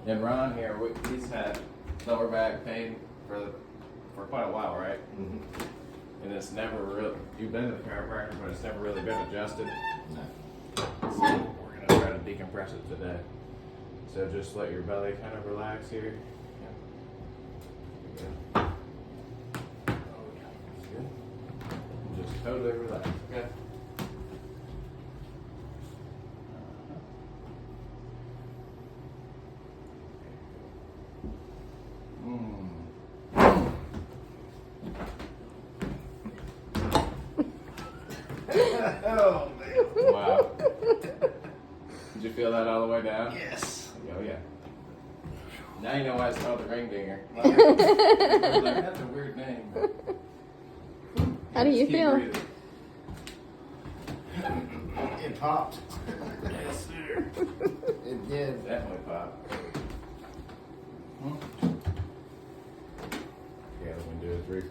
And Ron here, he's had lower back pain for quite a while, right? Mm-hmm. And it's never really, you've been to the chiropractor, but it's never really been adjusted. No. So we're gonna try to decompress it today. So just let your belly kind of relax here. Yeah. Oh yeah, that's good. Just totally relax, okay? Oh, man. Wow. Did you feel that all the way down? Yes. Oh yeah. Now you know why it's called the ring dinger. Like, that's a weird name. How do you Keep feel? breathing. It popped. Yes, sir. It did. Definitely pop. Yeah, we can do a 3